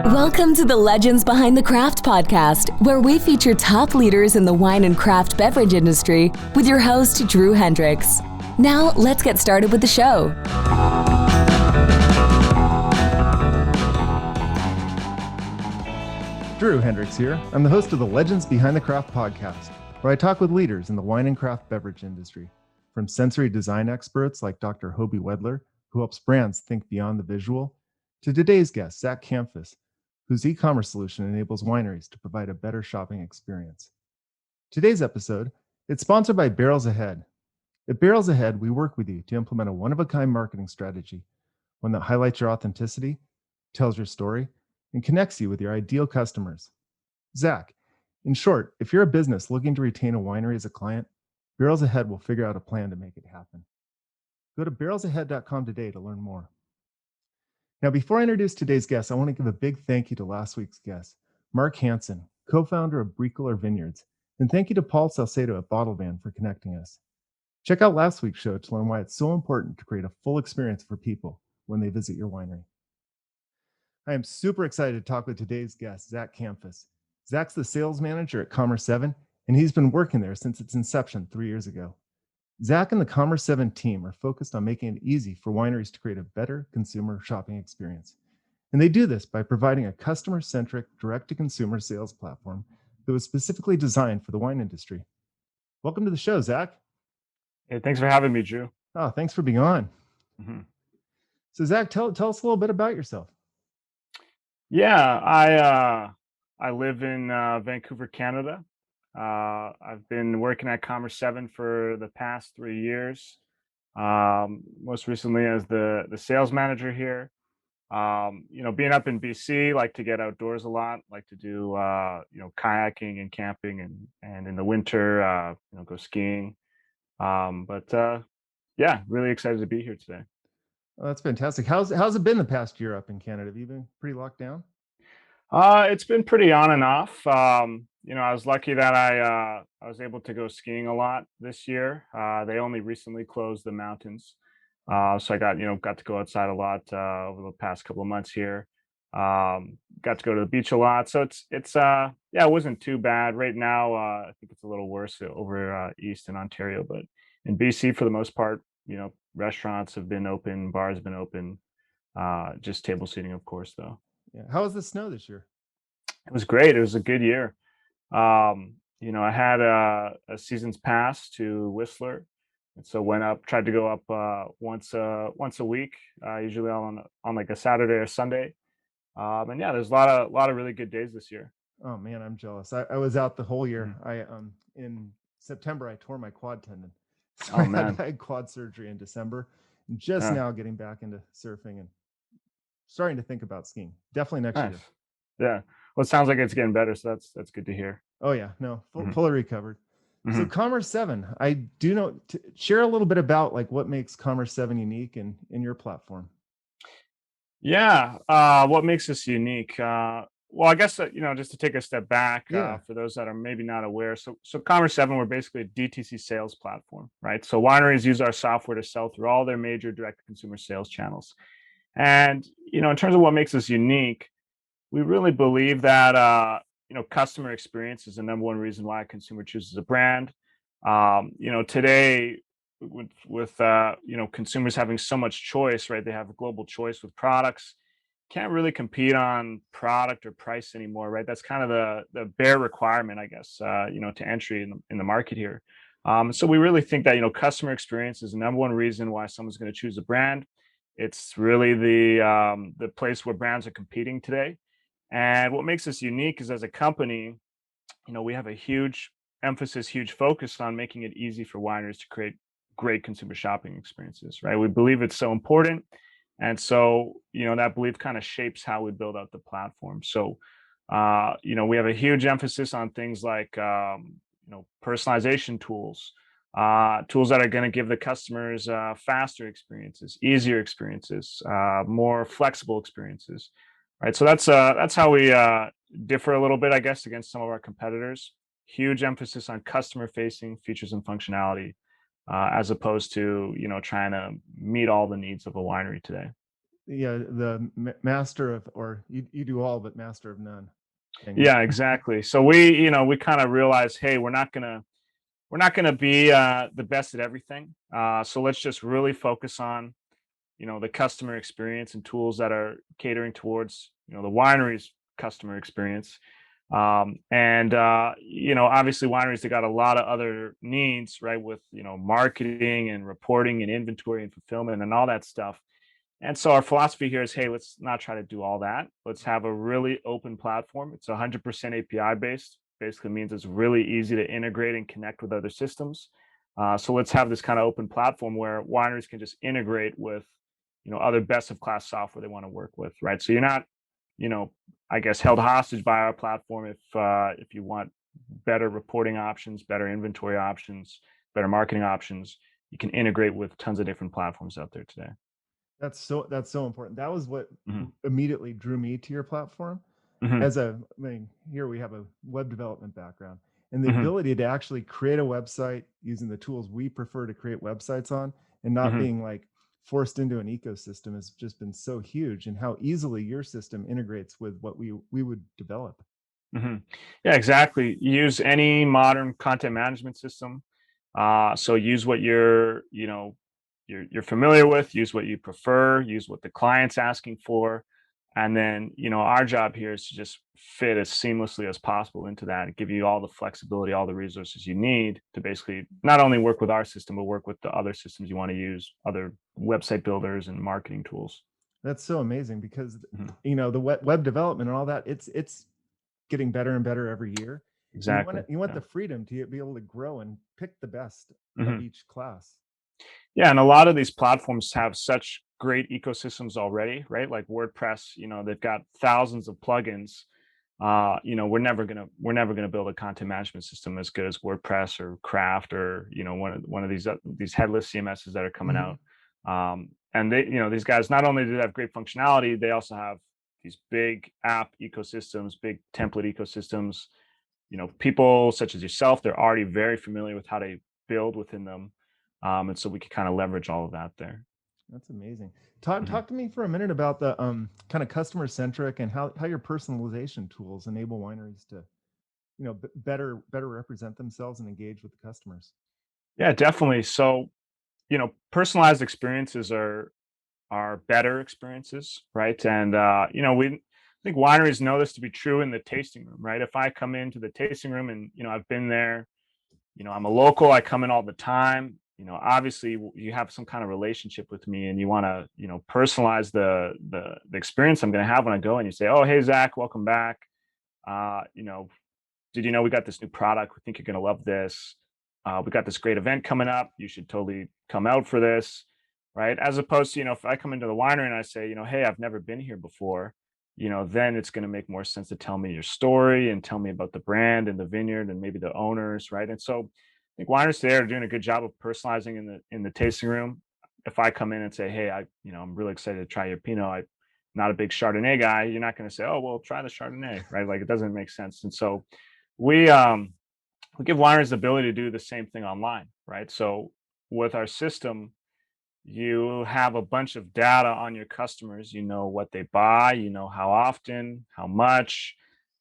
Welcome to the Legends Behind the Craft podcast, where we feature top leaders in the wine and craft beverage industry with your host, Drew Hendricks. Now, let's get started with the show. Drew Hendricks here. I'm the host of the Legends Behind the Craft podcast, where I talk with leaders in the wine and craft beverage industry, from sensory design experts like Dr. Hobie Wedler, who helps brands think beyond the visual, to today's guest, Zach Kamphuis, whose e-commerce solution enables wineries to provide a better shopping experience. Today's episode, it's sponsored by Barrels Ahead. At Barrels Ahead, we work with you to implement a one-of-a-kind marketing strategy, one that highlights your authenticity, tells your story, and connects you with your ideal customers. Zach, in short, if you're a business looking to retain a winery as a client, Barrels Ahead will figure out a plan to make it happen. Go to barrelsahead.com today to learn more. Now, before I introduce today's guest, I want to give a big thank you to last week's guest, Mark Hansen, co-founder of Rikkyo Vineyards, and thank you to Paul Salcedo at Bottle Van for connecting us. Check out last week's show to learn why it's so important to create a full experience for people when they visit your winery. I am super excited to talk with today's guest, Zach Kamphuis. Zach's the sales manager at Commerce7, and he's been working there since its inception 3 years ago. Zach and the Commerce7 team are focused on making it easy for wineries to create a better consumer shopping experience. And they do this by providing a customer-centric, direct-to-consumer sales platform that was specifically designed for the wine industry. Welcome to the show, Zach. Hey, thanks for having me, Drew. Oh, thanks for being on. Mm-hmm. So, Zach, tell us a little bit about yourself. Yeah, I live in Vancouver, Canada. I've been working at Commerce7 for the past 3 years. Most recently as the sales manager here. Being up in BC, like to get outdoors a lot, like to do kayaking and camping, and in the winter, go skiing. Yeah, really excited to be here today. Oh, that's fantastic. How's it been the past year up in Canada? Have you been pretty locked down? It's been pretty on and off. I was lucky that I was able to go skiing a lot this year. They only recently closed the mountains, so I got to go outside a lot over the past couple of months here. Got to go to the beach a lot, so it wasn't too bad. Right now, I think it's a little worse over east in Ontario, but in BC for the most part, restaurants have been open, bars have been open, just table seating, of course, though. Yeah. How was the snow this year? It was great. It was a good year. I had a season's pass to Whistler, and so tried to go up once a week, usually on like a Saturday or Sunday. And yeah, there's a lot of really good days this year. Oh man, I'm jealous. I was out the whole year. Mm-hmm. In September I tore my quad tendon. So I had quad surgery in December. Just now getting back into surfing and starting to think about skiing. Definitely next year. Yeah. Well, it sounds like it's getting better, so that's good to hear. Oh yeah, no, fully recovered. Mm-hmm. So Commerce7, I do know. Share a little bit about like what makes Commerce7 unique in your platform. Yeah, what makes us unique? Well, I guess just to take a step back, for those that are maybe not aware, so Commerce7, we're basically a DTC sales platform, right? So wineries use our software to sell through all their major direct-to-consumer sales channels. And in terms of what makes us unique, we really believe that customer experience is the number one reason why a consumer chooses a brand. Today with consumers having so much choice, right? They have a global choice with products. Can't really compete on product or price anymore, right? That's kind of the bare requirement, I guess, to entry in the market here. So we really think that customer experience is the number one reason why someone's going to choose a brand. It's really the place where brands are competing today. And what makes us unique is, as a company, we have a huge emphasis, huge focus on making it easy for wineries to create great consumer shopping experiences, right? We believe it's so important. And so, that belief kind of shapes how we build out the platform. So, we have a huge emphasis on things like, personalization tools, tools that are going to give the customers faster experiences, easier experiences, more flexible experiences, right? So that's how we differ a little bit, I guess, against some of our competitors. Huge emphasis on customer-facing features and functionality, as opposed to trying to meet all the needs of a winery today. the master of, or you do all but master of none thing. Yeah, exactly. So we kind of realized, hey, we're not gonna be the best at everything. So let's just really focus on the customer experience and tools that are catering towards the winery's customer experience. And obviously wineries, they got a lot of other needs, right, with marketing and reporting and inventory and fulfillment and all that stuff. And so our philosophy here is, hey, let's not try to do all that. Let's have a really open platform. It's 100% API based. Basically means it's really easy to integrate and connect with other systems. So let's have this kind of open platform where wineries can just integrate with other best of class software they want to work with, right? So you're not, you know, I guess, held hostage by our platform if you want better reporting options, better inventory options, better marketing options. You can integrate with tons of different platforms out there today. That's so important. That was what Hmm. immediately drew me to your platform. Hmm. Here we have a web development background, and the Hmm. ability to actually create a website using the tools we prefer to create websites on, and not Hmm. being like forced into an ecosystem, has just been so huge. And how easily your system integrates with what we would develop. Hmm. Yeah, exactly. Use any modern content management system. So use what you're familiar with. Use what you prefer. Use what the client's asking for, and then our job here is to just fit as seamlessly as possible into that and give you all the flexibility, all the resources you need to basically not only work with our system but work with the other systems you want to use, other website builders and marketing tools. That's so amazing because Mhm. the web development and all that, it's getting better and better every year. And Exactly. you want Yeah. the freedom to be able to grow and pick the best of Mhm. each class. Yeah, and a lot of these platforms have such great ecosystems already, right? Like WordPress, they've got thousands of plugins. We're never gonna build a content management system as good as WordPress or Craft or one of these headless CMSs that are coming Mhm. out. And these guys, not only do they have great functionality, they also have these big app ecosystems, big template ecosystems. People such as yourself, they're already very familiar with how to build within them, and so we can kind of leverage all of that there. That's amazing. Talk Mhm. talk to me for a minute about the kind of customer centric, and how your personalization tools enable wineries to better represent themselves and engage with the customers. Yeah, definitely. So, personalized experiences are better experiences, right? And we I think wineries know this to be true in the tasting room, right? If I come into the tasting room and I've been there, I'm a local, I come in all the time. Obviously you have some kind of relationship with me, and you want to personalize the experience I'm going to have when I go. And you say, oh, hey Zach, welcome back. Uh, you know, did you know we got this new product? We think you're going to love this. We got this great event coming up. You should totally come out for this, right? As opposed to, if I come into the winery and I say, hey, I've never been here before, then it's going to make more sense to tell me your story and tell me about the brand and the vineyard and maybe the owners, right? And so I think wineries today are doing a good job of personalizing in the tasting room. If I come in and say, hey, I'm really excited to try your Pinot. I'm not a big Chardonnay guy. You're not going to say, oh, well, try the Chardonnay, right? Like it doesn't make sense. And so we um we give wineries the ability to do the same thing online, right? So with our system, you have a bunch of data on your customers. You know what they buy, how often, how much,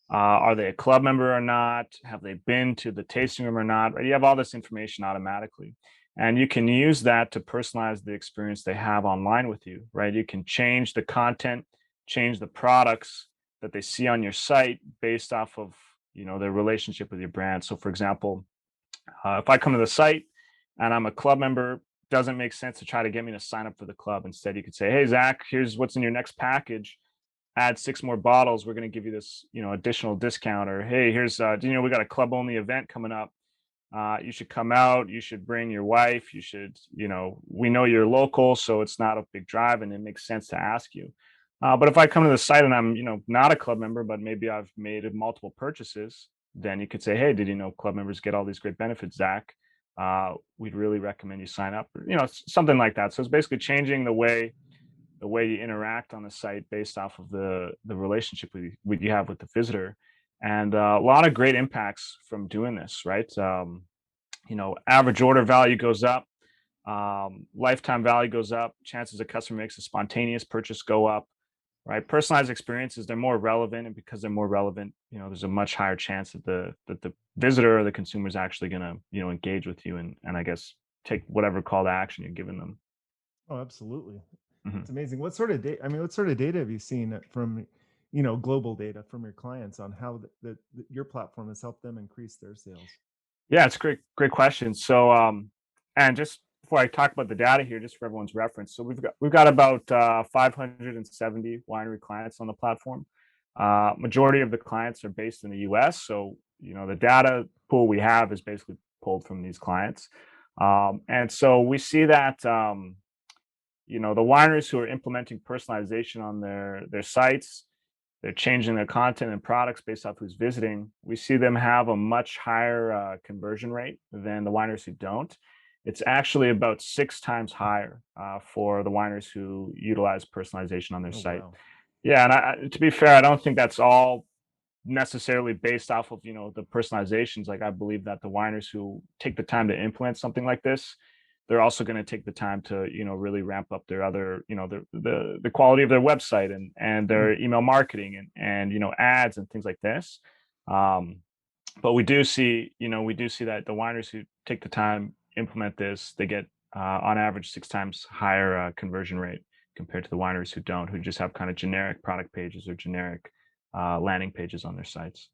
are they a club member or not, have they been to the tasting room or not, right? You have all this information automatically, and you can use that to personalize the experience they have online with you, right? You can change the content, change the products that they see on your site based off of their relationship with your brand. So for example, if I come to the site and I'm a club member, doesn't make sense to try to get me to sign up for the club. Instead, you could say, hey Zach, here's what's in your next package. Add 6 more bottles, we're going to give you this additional discount. Or hey, here's we got a club only event coming up. You should come out, you should bring your wife, you should, we know you're local, so it's not a big drive and it makes sense to ask you. But if I come to the site and I'm not a club member, but maybe I've made multiple purchases, then you could say, hey, did you know club members get all these great benefits, Zach? We'd really recommend you sign up, or something like that. So it's basically changing the way you interact on the site based off of the relationship you have with the visitor. And a lot of great impacts from doing this, right? Average order value goes up. Lifetime value goes up, chances a customer makes a spontaneous purchase go up, right? Personalized experiences, they're more relevant, and because they're more relevant, there's a much higher chance that the visitor or the consumer is actually going to, engage with you and I guess take whatever call to action you're giving them. Oh, absolutely. Mhm. It's amazing. What sort of data? I mean, what sort of data have you seen from, global data from your clients on how your platform has helped them increase their sales? Yeah, it's a great question. So, and just before I talk about the data here, just for everyone's reference, so we've got about 570 winery clients on the platform. Majority of the clients are based in the U.S., so the data pool we have is basically pulled from these clients, and so we see that the wineries who are implementing personalization on their sites, they're changing their content and products based off who's visiting. We see them have a much higher conversion rate than the wineries who don't. It's actually about 6 times higher for the wineries who utilize personalization on their Oh, site. wow. Yeah, and to be fair, I don't think that's all necessarily based off of the personalizations. Like, I believe that the wineries who take the time to implement something like this, they're also going to take the time to really ramp up their other the quality of their website and Mm. their email marketing and ads and things like this. um but we do see that the wineries who take the time implement this, they get on average 6 times higher conversion rate compared to the wineries who don't, who just have kind of generic product pages or generic landing pages on their sites.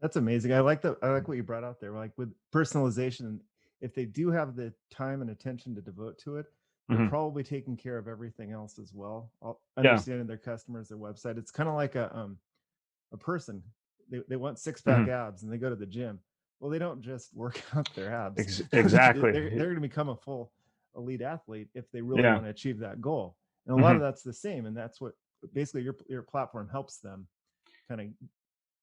That's amazing. I like what you brought out there. Like with personalization, if they do have the time and attention to devote to it, they're Hmm. probably taking care of everything else as well. Yeah. Understanding their customers, their website. It's kind of like a person. They want six pack Hmm. abs and they go to the gym. Well, they don't just work out their abs. they're Exactly. going to become a full elite athlete if they really Yeah. want to achieve that goal. And a lot of Hmm. that's the same. And that's what basically your platform helps them kind of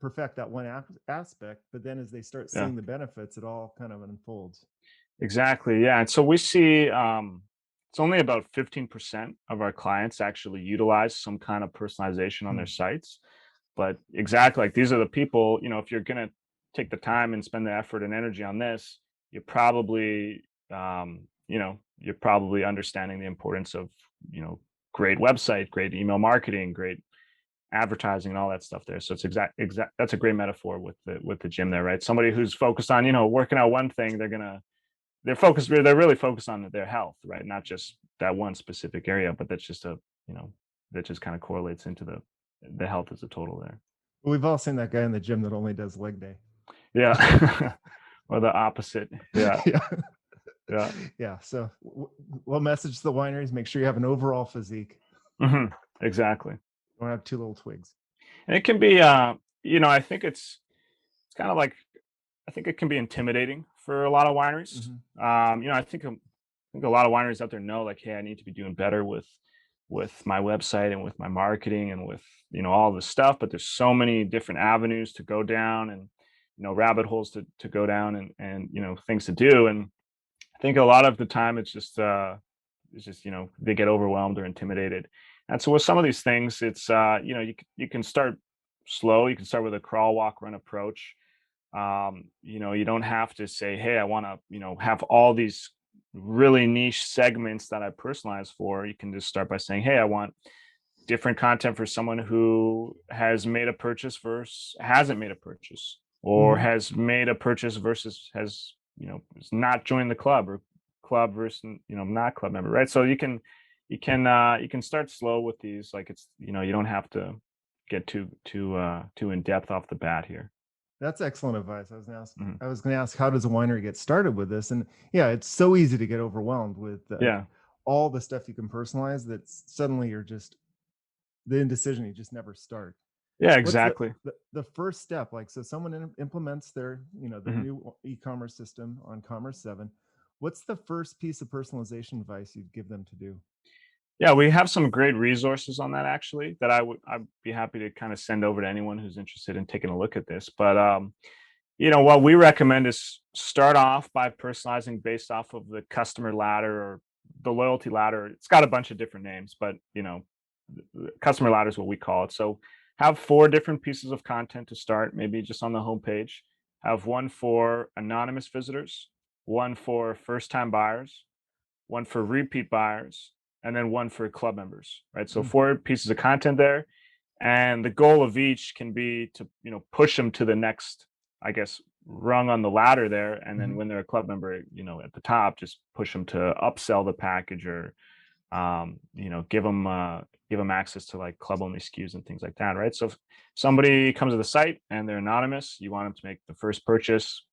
perfect that one aspect. But then as they start Yeah. seeing the benefits, it all kind of unfolds. Exactly. Yeah. And so we see it's only about 15% of our clients actually utilize some kind of personalization on Hmm. their sites. But exactly, like, these are the people, if you're going to take the time and spend the effort and energy on this, you're probably, you're probably understanding the importance of, great website, great email marketing, great advertising and all that stuff there. So it's exact. That's a great metaphor with the gym there, right? Somebody who's focused on, working out one thing, they're really focused on their health, right? Not just that one specific area, but that's just you know, that just kind of correlates into the health as a total there. But we've all seen that guy in the gym that only does leg day. Yeah. Or the opposite. Yeah. Yeah. Yeah. Yeah. So, what message to the wineries? Make sure you have an overall physique. Hmm. Exactly. Don't have two little twigs. And it can be, I think it's kind of like, I think it can be intimidating for a lot of wineries. Hmm. I think a lot of wineries out there know, like, hey, I need to be doing better with my website and with my marketing and with all this stuff. But there's so many different avenues to go down, and rabbit holes to go down, and things to do. And I think a lot of the time it's just they get overwhelmed or intimidated. And so with some of these things, it's you can start slow. You can start with a crawl, walk, run approach. You don't have to say, hey, I want to have all these really niche segments that I personalize for. You can just start by saying, hey, I want different content for someone who has made a purchase versus hasn't made a purchase, or Hmm. has made a purchase versus has not joined the club, or club versus not club member, right? So you can start slow with these. Like, it's you don't have to get too in depth off the bat here. That's excellent advice. Mhm. I was going to ask, how does a winery get started with this? And yeah, it's so easy to get overwhelmed with Yeah. all the stuff you can personalize that suddenly you're just the indecision. You just never start. Yeah, What's exactly. the first step? Like, so someone implements their Mhm. new e-commerce system on Commerce7. What's the first piece of personalization advice you'd give them to do? Yeah, we have some great resources on that, actually, that I'd be happy to kind of send over to anyone who's interested in taking a look at this. But what we recommend is start off by personalizing based off of the customer ladder or the loyalty ladder. It's got a bunch of different names, but the customer ladder is what we call it. So have 4 different pieces of content to start, maybe just on the homepage. Have one for anonymous visitors, one for first time buyers, one for repeat buyers, and then one for club members, right? So 4 pieces of content there. And the goal of each can be to, push them to the next, I guess, rung on the ladder there. And then when they're a club member, at the top, just push them to upsell the package or, give them access to like club only SKUs and things like that, right? So if somebody comes to the site and they're anonymous, you want them to make the first purchase,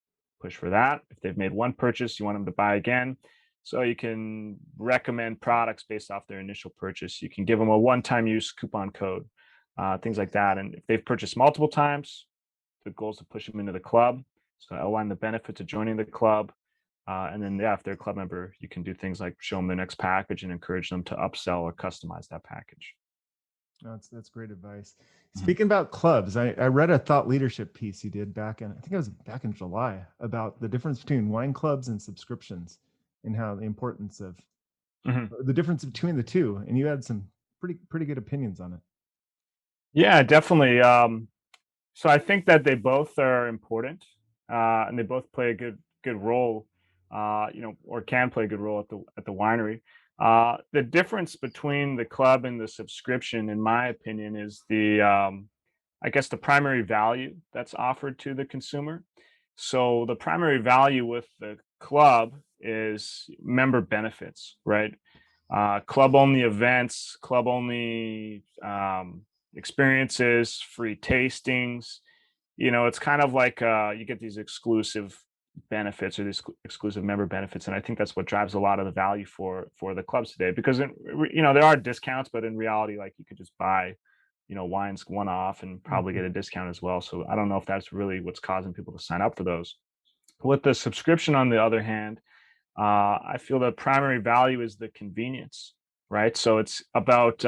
push for that. If they've made one purchase, you want them to buy again. So you can recommend products based off their initial purchase. You can give them a one-time use coupon code, things like that. And if they've purchased multiple times, the goal is to push them into the club. So outline the benefits of joining the club. And then, if they're a club member, you can do things like show them the next package and encourage them to upsell or customize that package. That's great advice. Speaking about clubs, I read a thought leadership piece you did I think it was back in July, about the difference between wine clubs and subscriptions and how the importance of the difference between the two. And you had some pretty good opinions on it. Yeah, definitely. So I think that they both are important, and they both play a good role, or can play a good role at the winery. The difference between the club and the subscription, in my opinion, is I guess the primary value that's offered to the consumer. So the primary value with the club is member benefits, right? Club only events, club only experiences, free tastings. It's kind of like you get these exclusive benefits or these exclusive member benefits, and I think that's what drives a lot of the value for the clubs today. Because there are discounts, but in reality, like, you could just buy wines one off and probably get a discount as well. So I don't know if that's really what's causing people to sign up for those. With the subscription, on the other hand, I feel the primary value is the convenience, right? So it's about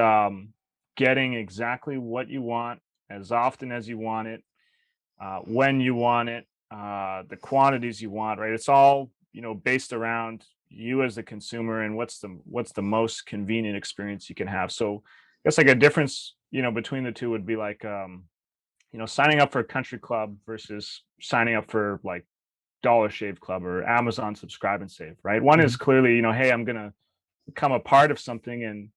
getting exactly what you want as often as you want it, when you want it, the quantities you want, right? It's all based around you as the consumer and what's the most convenient experience you can have. So I guess like a difference between the two would be like signing up for a country club versus signing up for like Dollar Shave Club or Amazon Subscribe and Save, right? One is clearly, hey, I'm gonna become a part of something and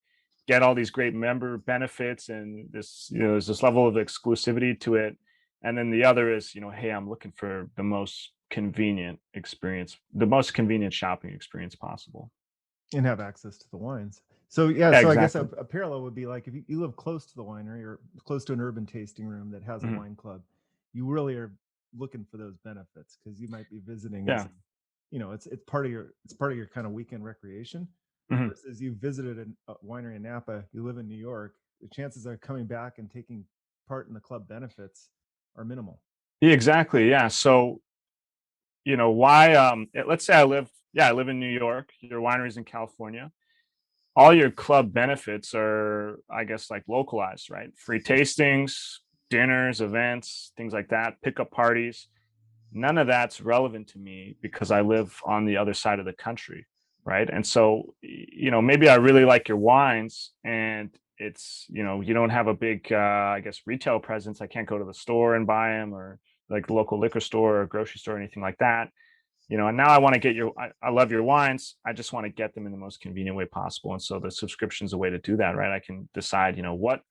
get all these great member benefits, and this, there's this level of exclusivity to it. And then the other is, hey, I'm looking for the most convenient experience, the most convenient shopping experience possible, and have access to the wines. So so exactly. I guess a parallel would be like, if you live close to the winery or close to an urban tasting room that has a wine club, you really are looking for those benefits, because you might be visiting. As, it's part of your kind of weekend recreation. Versus you visited a winery in Napa, you live in New York, the chances of coming back and taking part in the club benefits are minimal. Yeah, exactly. Yeah. So, why? Let's say I live in New York. Your winery's in California. All your club benefits are, I guess, like localized, right? Free tastings, dinners, events, things like that, pickup parties. None of that's relevant to me because I live on the other side of the country, right? And so, maybe I really like your wines, and it's, you don't have a big, I guess, retail presence. I can't go to the store and buy them, or like the local liquor store or grocery store or anything like that. And now I want to get I love your wines. I just want to get them in the most convenient way possible. And so the subscription is a way to do that, right? I can decide, what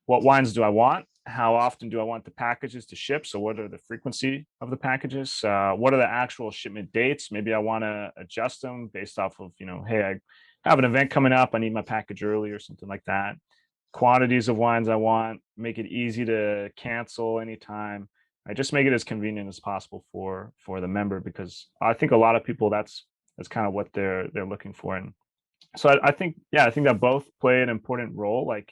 wines do I want? How often do I want the packages to ship? So what are the frequency of the packages? What are the actual shipment dates? Maybe I want to adjust them based off of, hey, I have an event coming up. I need my package early or something like that. Quantities of wines I want, make it easy to cancel anytime. I just make it as convenient as possible for the member, because I think a lot of people, that's kind of what they're looking for. And so I think that both play an important role. Like,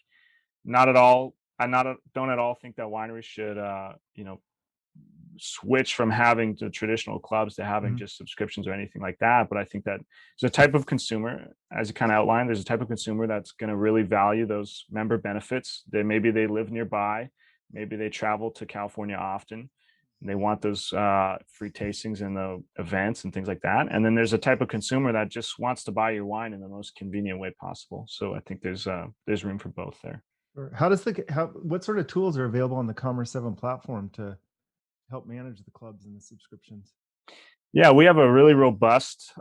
not at all. Don't at all think that wineries should, switch from having the traditional clubs to having just subscriptions or anything like that. But I think that there's a type of consumer, as you kind of outlined, there's a type of consumer that's going to really value those member benefits. Maybe they live nearby, maybe they travel to California often, and they want those free tastings and the events and things like that. And then there's a type of consumer that just wants to buy your wine in the most convenient way possible. So I think there's room for both there. What sort of tools are available on the Commerce7 platform to help manage the clubs and the subscriptions? Yeah, we have a really robust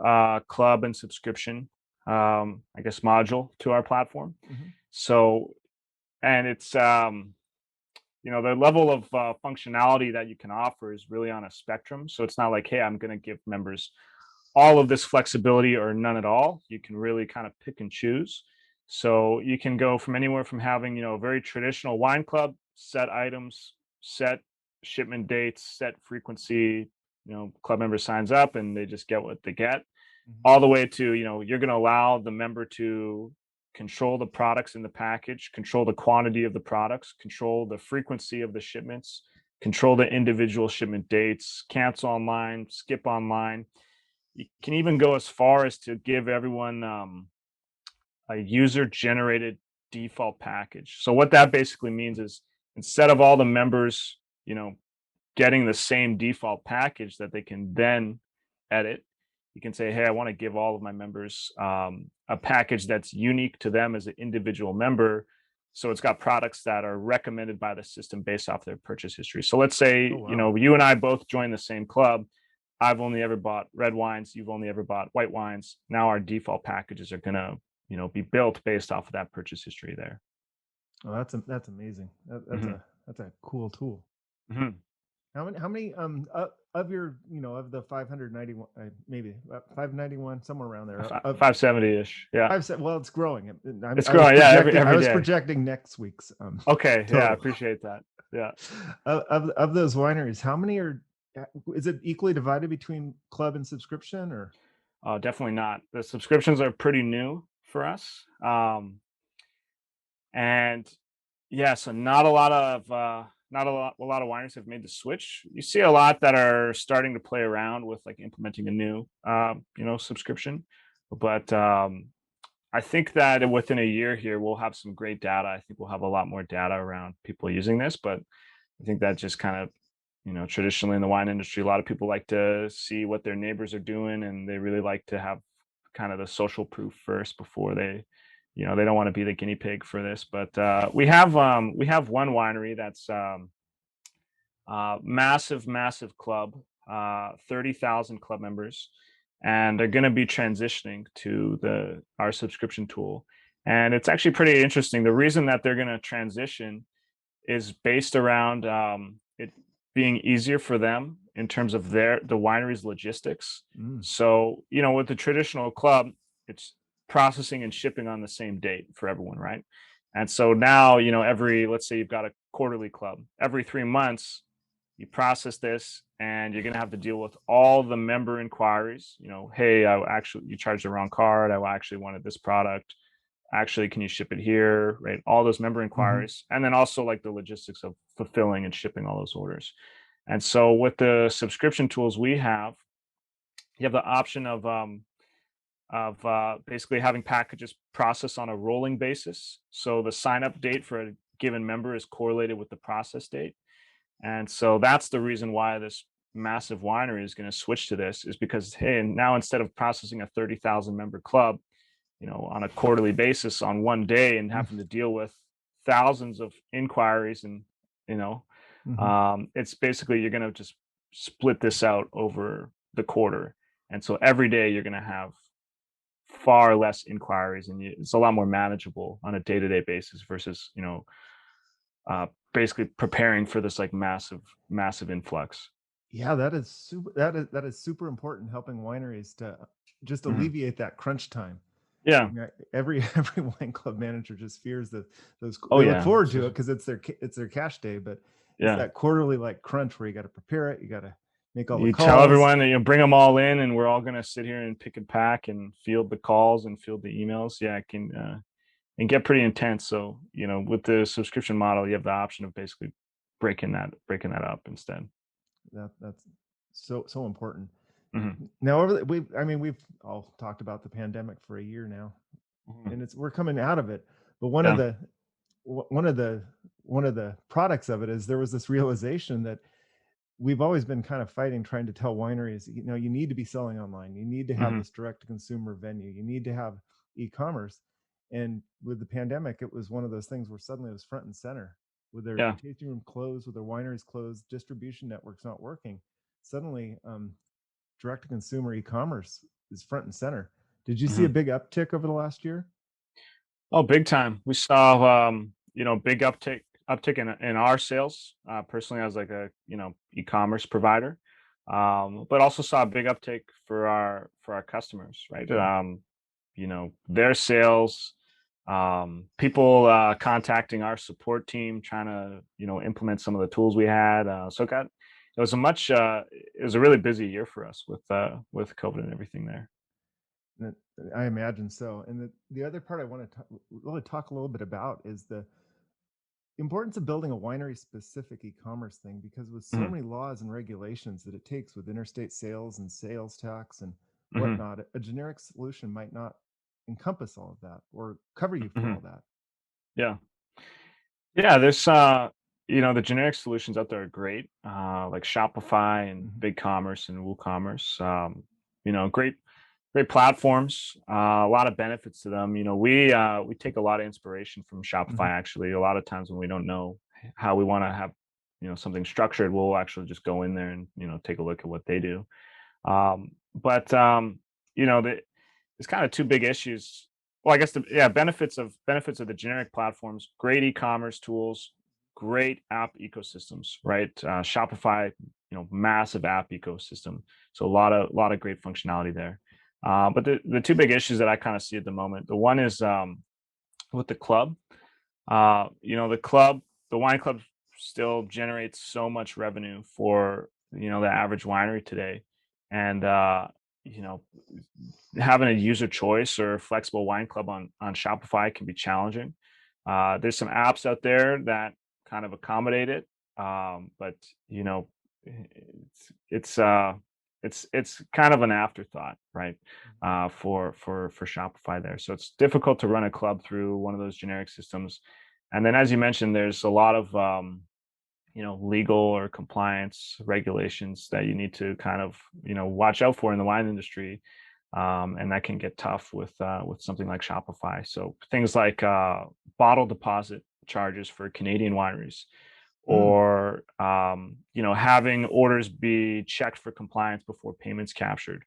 club and subscription I guess, module to our platform. Mm-hmm. So, and it's the level of functionality that you can offer is really on a spectrum. So it's not like, hey, I'm going to give members all of this flexibility or none at all. You can really kind of pick and choose. So you can go from anywhere from having, a very traditional wine club, set items, set shipment dates, set frequency, club member signs up and they just get what they get, Mm-hmm. all the way to, you're going to allow the member to control the products in the package, control the quantity of the products, control the frequency of the shipments, control the individual shipment dates, cancel online, skip online. You can even go as far as to give everyone a user generated default package. So what that basically means is, instead of all the members, getting the same default package that they can then edit, you can say, hey, I want to give all of my members a package that's unique to them as an individual member. So it's got products that are recommended by the system based off their purchase history. So let's Oh, say, wow. you and I both join the same club. I've only ever bought red wines. You've only ever bought white wines. Now our default packages are going to, be built based off of that purchase history there. Oh, that's amazing. Hmm. That's a cool tool. Hmm. How many of your of the 591 maybe 591 somewhere around there of 570-ish. Yeah. well, it's growing. It's I was growing. Yeah. projecting. I Every was day. projecting next week's Okay. Yeah. I total. appreciate that. Yeah. Of those wineries, how many are? Is it equally divided between club and subscription, or? Oh, definitely not. The subscriptions are pretty new for us. And yeah, so not a lot of wineries have made the switch. You see a lot that are starting to play around with like implementing a new subscription. But I think that within a year here we'll have some great data. I think we'll have a lot more data around people using this, but I think that just kind of, traditionally in the wine industry, a lot of people like to see what their neighbors are doing, and they really like to have kind of the social proof first before they, they don't want to be the guinea pig for this. But we have one winery that's massive club, 30,000 club members, and they're going to be transitioning to our subscription tool. And it's actually pretty interesting. The reason that they're going to transition is based around it being easier for them in terms of the winery's logistics. Mm. So, with the traditional club, it's processing and shipping on the same date for everyone, right? And so now, let's say you've got a quarterly club, every 3 months, you process this and you're going to have to deal with all the member inquiries. Hey, you charged the wrong card. I actually wanted this product. Actually, can you ship it here? Right. All those member Mm-hmm. inquiries. And then also like the logistics of fulfilling and shipping all those orders. And so with the subscription tools we have, you have the option of basically having packages processed on a rolling basis. So the sign up date for a given member is correlated with the process date. And so that's the reason why this massive winery is going to switch to this, is because, hey, now instead of processing a 30,000 member club, on a quarterly basis on one day and having to deal with thousands of inquiries, and, it's basically, you're going to just split this out over the quarter. And so every day you're going to have far less inquiries, and it's a lot more manageable on a day-to-day basis versus, basically preparing for this like massive influx. Yeah, that is super important, helping wineries to just Mhm. alleviate that crunch time. Yeah. Every wine club manager just fears that those. Oh They look yeah. forward to it because it's their cash day, but it's Yeah. that quarterly like crunch where you got to prepare it, you got to make all the You calls. tell everyone that you bring them all in, and we're all going to sit here and pick and pack and field the calls and field the emails. Yeah, it can and get pretty intense. So, with the subscription model, you have the option of basically breaking that up instead. That's so important. Mhm. Now, we've all talked about the pandemic for a year now, Mhm. and we're coming out of it. But Yeah. one of the products of it is there was this realization that we've always been kind of fighting, trying to tell wineries, you need to be selling online. You need to have Mhm. this direct to consumer venue. You need to have e-commerce. And with the pandemic, it was one of those things where suddenly it was front and center. With their Yeah. tasting room closed, with their wineries closed, distribution networks not working. Suddenly, direct to consumer e-commerce is front and center. Did you see a big uptick over the last year? Oh, big time. We saw, big uptick in our sales. Personally, as like a e-commerce provider, but also saw a big uptick for our customers, right? Their sales, people contacting our support team, trying to implement some of the tools we had. It was it was a really busy year for us with COVID and everything there. That- I imagine so. And the other part I want to really talk a little bit about is the importance of building a winery specific e-commerce thing, because with so Hmm. many laws and regulations that it takes with interstate sales and sales tax and Hmm. whatnot, a generic solution might not encompass all of that or cover you for Hmm. all that. Yeah. Yeah, there's the generic solutions out there are great, like Shopify and Mhm. BigCommerce and WooCommerce. Great platforms. A lot of benefits to them. We take a lot of inspiration from Shopify. Mhm. Actually, a lot of times when we don't know how we want to have something structured, we'll actually just go in there and take a look at what they do. But there's kind of two big issues. Well, I guess benefits of the generic platforms: great e-commerce tools, great app ecosystems, right? Shopify, massive app ecosystem, so a lot of great functionality there. But the two big issues that I kind of see at the moment, the one is with the club. The wine club still generates so much revenue for the average winery today, and you know having a user choice or flexible wine club on Shopify can be challenging. There's some apps out there that kind of accommodate it, but you know, it's it's uh, it's kind of an afterthought, right? For Shopify there, so it's difficult to run a club through one of those generic systems. And then, as you mentioned, there's a lot of legal or compliance regulations that you need to kind of watch out for in the wine industry, and that can get tough with something like Shopify. So things like bottle deposit charges for Canadian wineries, Mm. or having orders be checked for compliance before payments captured.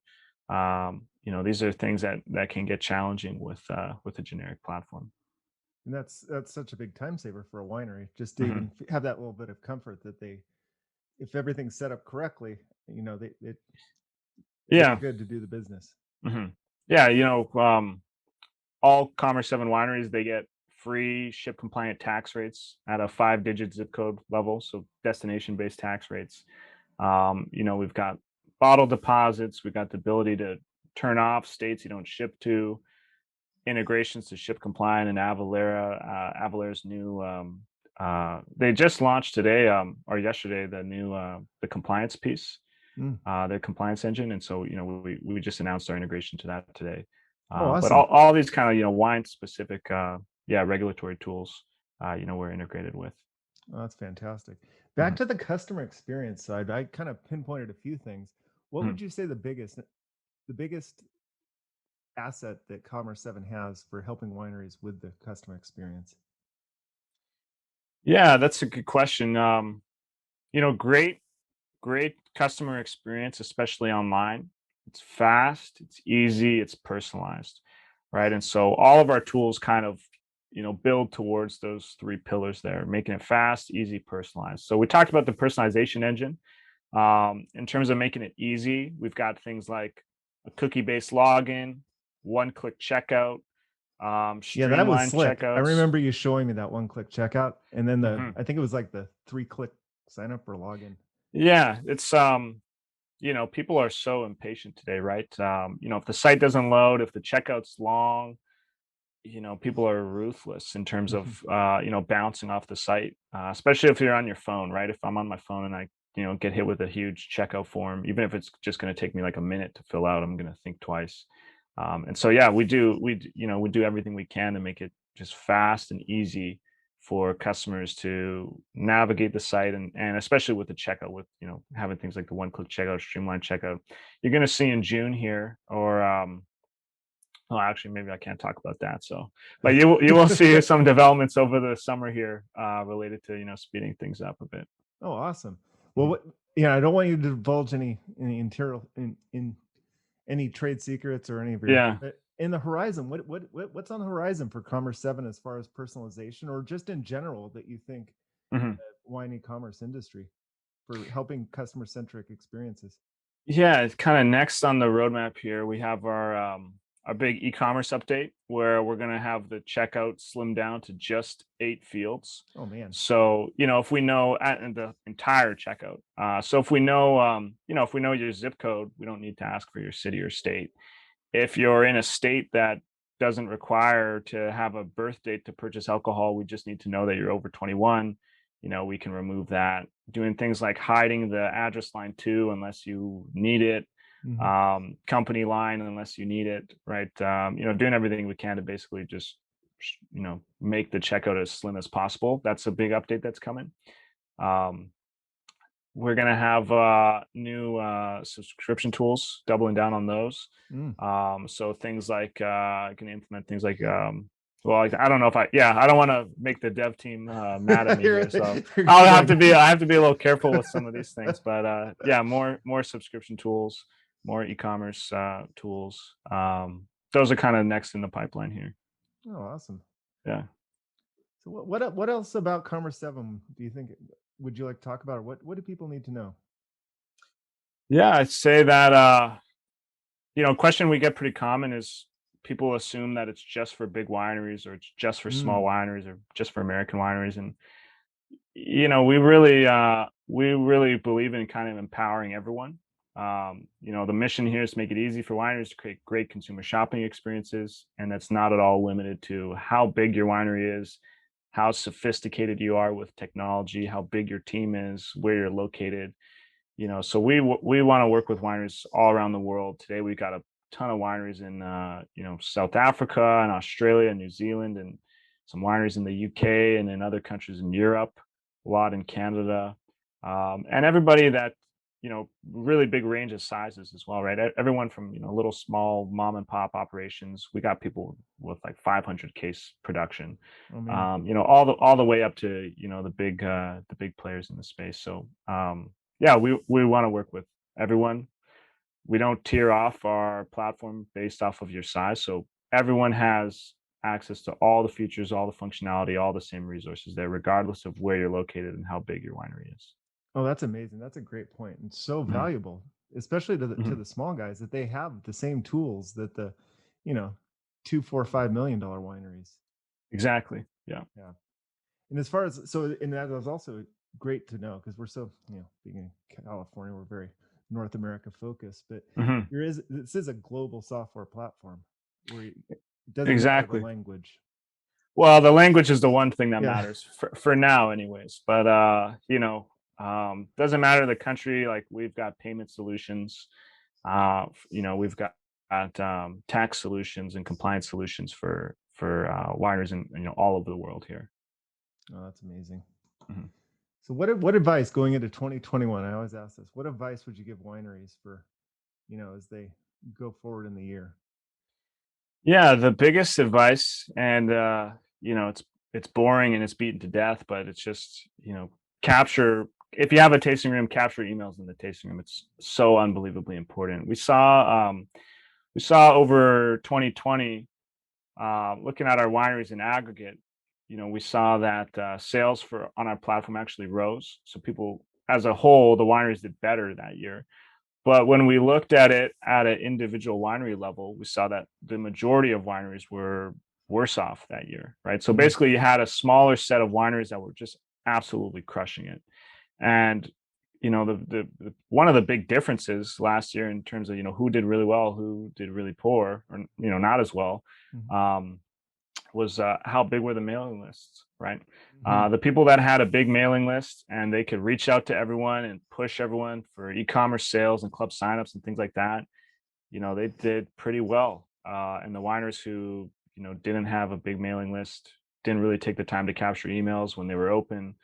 These are things that can get challenging with a generic platform. And that's such a big time saver for a winery, just to Hmm. even have that little bit of comfort that if everything's set up correctly, they're Yeah. good to do the business. Hmm. Yeah. All Commerce 7 wineries, they get free ship compliant tax rates at a 5-digit zip code level, so destination based tax rates. We've got bottle deposits, we've got the ability to turn off states you don't ship to, integrations to ship compliant and Avalara's new they just launched today, or yesterday, the compliance piece, Mm. their compliance engine. And so, we just announced our integration to that today. Oh, But awesome. all these kind of, wine specific, regulatory tools, we're integrated with. Oh, that's fantastic. Back Mhm, to the customer experience side, I kind of pinpointed a few things. What mhm. would you say the biggest asset that Commerce 7 has for helping wineries with the customer experience? Yeah, that's a good question. Great customer experience, especially online. It's fast, it's easy, it's personalized, right? And so all of our tools kind of, build towards those three pillars there, making it fast, easy, personalized. So we talked about the personalization engine. In terms of making it easy, we've got things like a cookie-based login, one-click checkout, Yeah, that was streamlined slick. I checkouts. remember you showing me that one-click checkout, and then Mhm. I think it was like the three-click sign up or login. Yeah, it's people are so impatient today, right? If the site doesn't load, if the checkout's long, people are ruthless in terms of bouncing off the site, especially if you're on your phone, right? If I'm on my phone and I get hit with a huge checkout form, even if it's just going to take me like a minute to fill out, I'm going to think twice. And so yeah, we do everything we can to make it just fast and easy for customers to navigate the site, and especially with the checkout, with having things like the one click checkout, streamlined checkout. You're going to see in June here, or well, actually, maybe I can't talk about that. So, but you will see some developments over the summer here, related to speeding things up a bit. Oh, awesome. Well, Mhm. I don't want you to divulge any interior in any trade secrets or any of your Yeah. in the horizon, what's on the horizon for Commerce7 as far as personalization, or just in general that you think Mhm. wine e-commerce industry for helping customer-centric experiences? Yeah, it's kind of next on the roadmap here. We have our big e-commerce update where we're going to have the checkout slimmed down to just 8 fields. Oh man. So, if we know and the entire checkout. So if we know, if we know your zip code, we don't need to ask for your city or state. If you're in a state that doesn't require to have a birth date to purchase alcohol, we just need to know that you're over 21. We can remove that. Doing things like hiding the address line too, unless you need it, Mm-hmm. company line unless you need it, right? Doing everything we can to basically just, make the checkout as slim as possible. That's a big update that's coming. Um, we're gonna have new subscription tools, doubling down on those. Mm. So things like I can implement things like well, I don't know if I don't want to make the dev team mad at me here, so You're I'll have to going. be I have to be a little careful with some of these things. But yeah, more subscription tools, more e-commerce tools. Those are kind of next in the pipeline here. Oh, awesome. Yeah. So what else about Commerce7 do you think would you like to talk about? Or what do people need to know? Yeah, I'd say that question we get pretty common is people assume that it's just for big wineries or it's just for small Mm. wineries or just for American wineries. And, we really believe in kind of empowering everyone. The mission here is to make it easy for wineries to create great consumer shopping experiences. And that's not at all limited to how big your winery is, how sophisticated you are with technology, how big your team is, where you're located. So we want to work with wineries all around the world. Today we've got a ton of wineries in South Africa and Australia and New Zealand, and some wineries in the UK and in other countries in Europe, a lot in Canada, and everybody that really big range of sizes as well, right? Everyone from little small mom and pop operations. We got people with like 500 case production, Oh man. all the way up to the big players in the space. So yeah, we want to work with everyone. We don't tier off our platform based off of your size, so everyone has access to all the features, all the functionality, all the same resources there, regardless of where you're located and how big your winery is. Oh, that's amazing. That's a great point and so Mhm, valuable, especially to mhm. the small guys that they have the same tools that the, you know, 2, 4, $5 million wineries. Exactly. Yeah. Yeah. And as far as and that was also great to know because we're so, being in California, we're very North America focused, but Mhm. this is a global software platform where it doesn't matter the Exactly. language. Well, the language is the one thing that Yeah. matters for now, anyways. But doesn't matter the country. Like we've got payment solutions. We've got tax solutions and compliance solutions for wineries and all over the world here. Oh, that's amazing. Mhm. So what advice going into 2021? I always ask this. What advice would you give wineries for, as they go forward in the year? Yeah, the biggest advice, and it's boring and it's beaten to death, but it's just capture. If you have a tasting room, capture emails in the tasting room. It's so unbelievably important. We saw over 2020, looking at our wineries in aggregate, we saw that sales for on our platform actually rose. So people, as a whole, the wineries did better that year. But when we looked at it at an individual winery level, we saw that the majority of wineries were worse off that year, right? So Mm. basically, you had a smaller set of wineries that were just absolutely crushing it. And the one of the big differences last year in terms of who did really well, who did really poor, or not as well, Mhm. um, was how big were the mailing lists, right? Mhm. The people that had a big mailing list and they could reach out to everyone and push everyone for e-commerce sales and club signups and things like that, they did pretty well. And the wineries who didn't have a big mailing list, didn't really take the time to capture emails when they were open,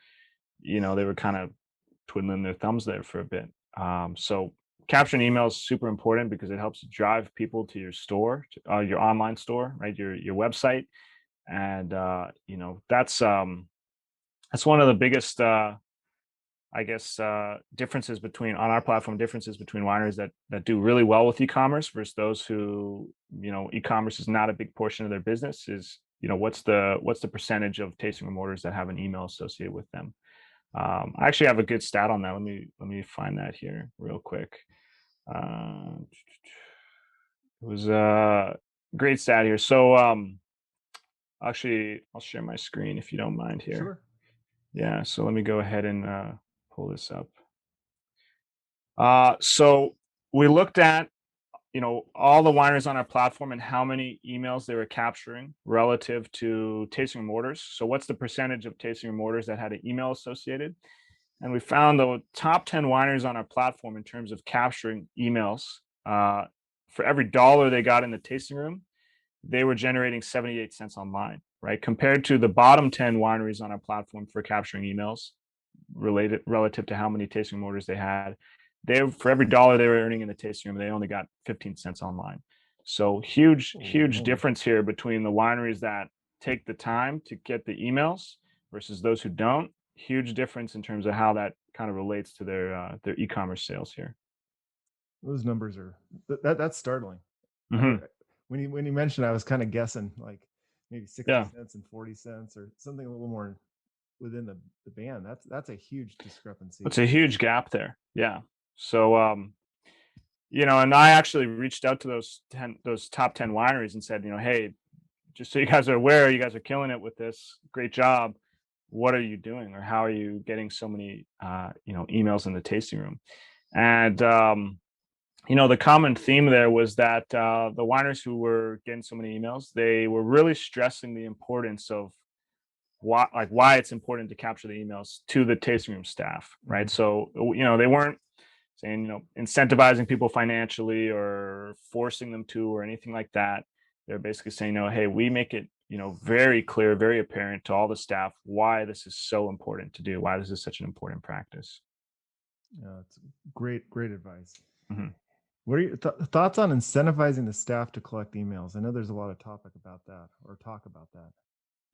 they were kind of twiddling their thumbs there for a bit. So capturing emails is super important because it helps drive people to your store, your online store, right? Your website. And that's one of the biggest I guess, differences between on our platform, differences between wineries that do really well with e-commerce versus those who, e-commerce is not a big portion of their business is, what's the percentage of tasting room orders that have an email associated with them. I actually have a good stat on that. Let me find that here real quick. It was a great stat here. So actually, I'll share my screen if you don't mind here. Sure. Yeah, so let me go ahead and pull this up. So we looked at, all the wineries on our platform and how many emails they were capturing relative to tasting room orders. So what's the percentage of tasting room orders that had an email associated? And we found the top 10 wineries on our platform in terms of capturing emails. For every dollar they got in the tasting room, they were generating 78 cents online, right? Compared to the bottom 10 wineries on our platform for capturing emails relative to how many tasting room orders they had. For every dollar they were earning in the tasting room, they only got 15 cents online. So huge difference here between the wineries that take the time to get the emails versus those who don't. Huge difference in terms of how that kind of relates to their e-commerce sales here. Those numbers are that's startling. Mhm. When you mentioned, I was kind of guessing like maybe 60 Yeah. cents and 40 cents or something a little more within the band. That's a huge discrepancy. It's a huge gap there. Yeah. So and I actually reached out to those top 10 wineries and said, hey, just so you guys are aware, you guys are killing it with this. Great job. What are you doing, or how are you getting so many emails in the tasting room? And the common theme there was that the wineries who were getting so many emails, they were really stressing the importance of why it's important to capture the emails to the tasting room staff, right? So they weren't saying incentivizing people financially or forcing them to or anything like that. They're basically saying, hey, we make it very clear, very apparent to all the staff why this is so important to do, why this is such an important practice. It's great advice. Mm-hmm. What are your thoughts on incentivizing the staff to collect emails? I know there's a lot of talk about that.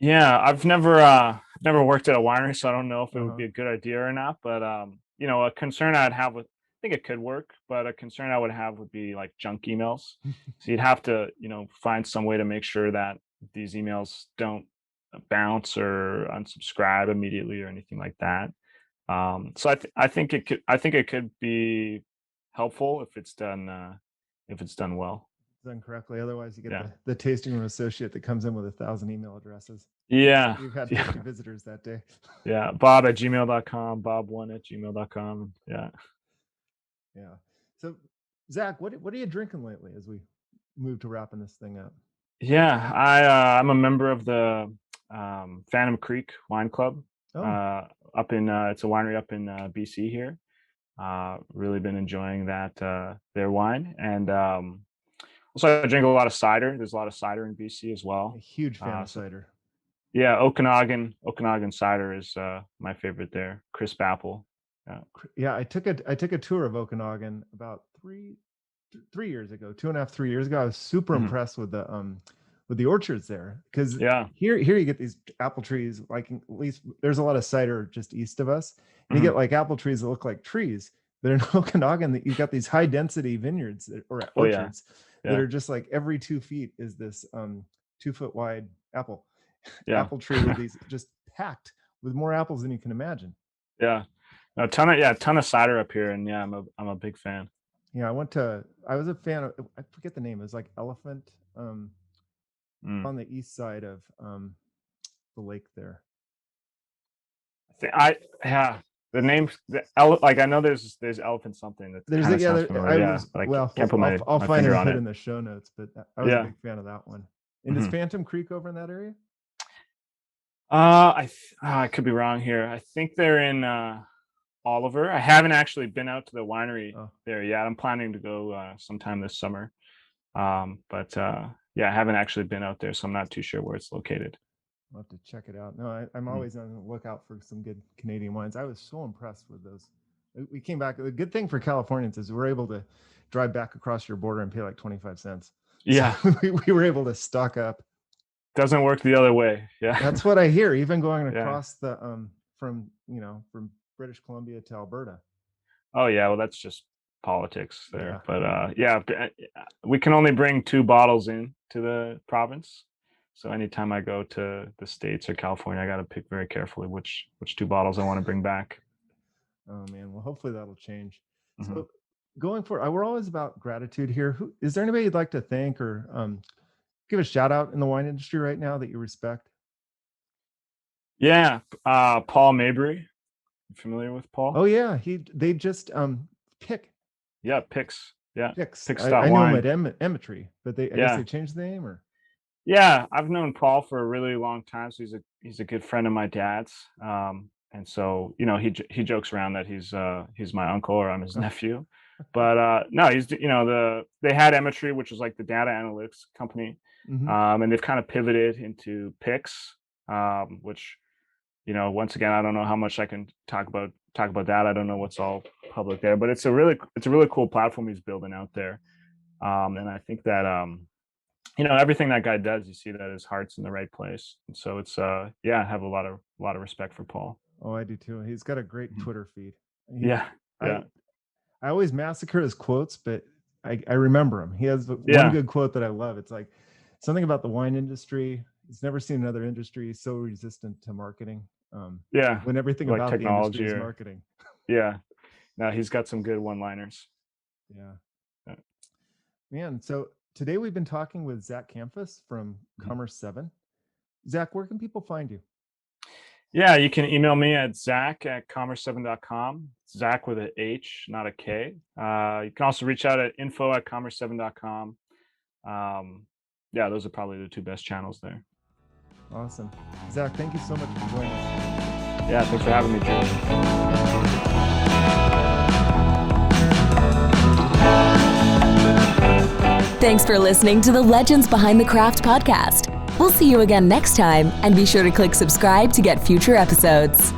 Yeah, I've never worked at a winery, so I don't know if it would be a good idea or not. But a concern I'd have I think it could work, but a concern I would have would be like junk emails. So you'd have to, find some way to make sure that these emails don't bounce or unsubscribe immediately or anything like that. So I think it could be helpful if it's done well. Done correctly. Otherwise, you get Yeah. the tasting room associate that comes in with 1,000 email addresses. Yeah. You've had 50 visitors that day. Yeah. Bob@gmail.com, bob1@gmail.com. Yeah. Yeah. So, Zach, what are you drinking lately as we move to wrapping this thing up? Yeah. I'm a member of the Phantom Creek Wine Club. Up in it's a winery up in BC here. Really been enjoying their wine, and also I drink a lot of cider. There's a lot of cider in BC as well. A huge fan of cider. Yeah, Okanagan cider is my favorite there. Crisp apple. Yeah, I took a tour of Okanagan about 3 years ago, 2.5, 3 years ago. I was super impressed with the orchards there, because here you get these apple trees. Like at least there's a lot of cider just east of us, and you get like apple trees that look like trees. But in Okanagan, you've got these high density vineyards or orchards that are just like every 2 feet is this 2 foot wide apple tree with these just packed with more apples than you can imagine. Yeah, a ton of cider up here, and yeah, I'm a big fan. Yeah, I was a fan of, I forget the name. It was like Elephant on the east side of the lake there. The name, like I know there's Elephant something that kind of sounds familiar. I'll find it and put in the show notes, but I was a big fan of that one. And is Phantom Creek over in that area? I could be wrong here. I think they're in Oliver. I haven't actually been out to the winery there yet. I'm planning to go sometime this summer. But I haven't actually been out there, so I'm not too sure where it's located. I'll have to check it out. No, I'm always on the lookout for some good Canadian wines. I was so impressed with those. We came back. The good thing for Californians is we're able to drive back across your border and pay like 25 cents. Yeah. So we were able to stock up. Doesn't work the other way. Yeah. That's what I hear. Even going across the from British Columbia to Alberta. Oh yeah, well that's just politics there. Yeah. But we can only bring 2 bottles in to the province. So anytime I go to the States or California, I got to pick very carefully which 2 bottles I want to bring back. Oh man, well hopefully that'll change. Mhm. So going forward, we're always about gratitude here. Is there anybody you'd like to thank or give a shout out in the wine industry right now that you respect? Yeah, Paul Mabry. You familiar with Paul? Oh yeah, they just pick Yeah, Picks. Yeah, picks. Picks I know him wine. at Emmetry, but I guess they Yeah, changed the name or yeah. I've known Paul for a really long time, so he's a good friend of my dad's. And so he jokes around that he's my uncle or I'm his nephew, but no, he's they had Emmetry, which was like the data analytics company, mm-hmm. and they've kind of pivoted into Picks, which once again, I don't know how much I can talk about that. I don't know what's all public there, but it's a really cool platform he's building out there. And I think that everything that guy does, you see that his heart's in the right place. And so it's I have a lot of respect for Paul. Oh, I do too. He's got a great Mhm. Twitter feed. Yeah. I always massacre his quotes, but I remember him. He has one good quote that I love. It's like something about the wine industry. He's never seen another industry so resistant to marketing. When everything like about technology the industry is marketing. Yeah. No, he's got some good one-liners. Yeah. Man, so today we've been talking with Zach Kamphuis from Commerce7. Zach, where can people find you? Yeah, you can email me at zach@commerce7.com. Zach with an H, not a K. You can also reach out at info@commerce7.com. Yeah, those are probably the 2 best channels there. Awesome. Zach, thank you so much for joining us. Yeah, thanks for having me, Drew. Thanks for listening to the Legends Behind the Craft podcast. We'll see you again next time, and be sure to click subscribe to get future episodes.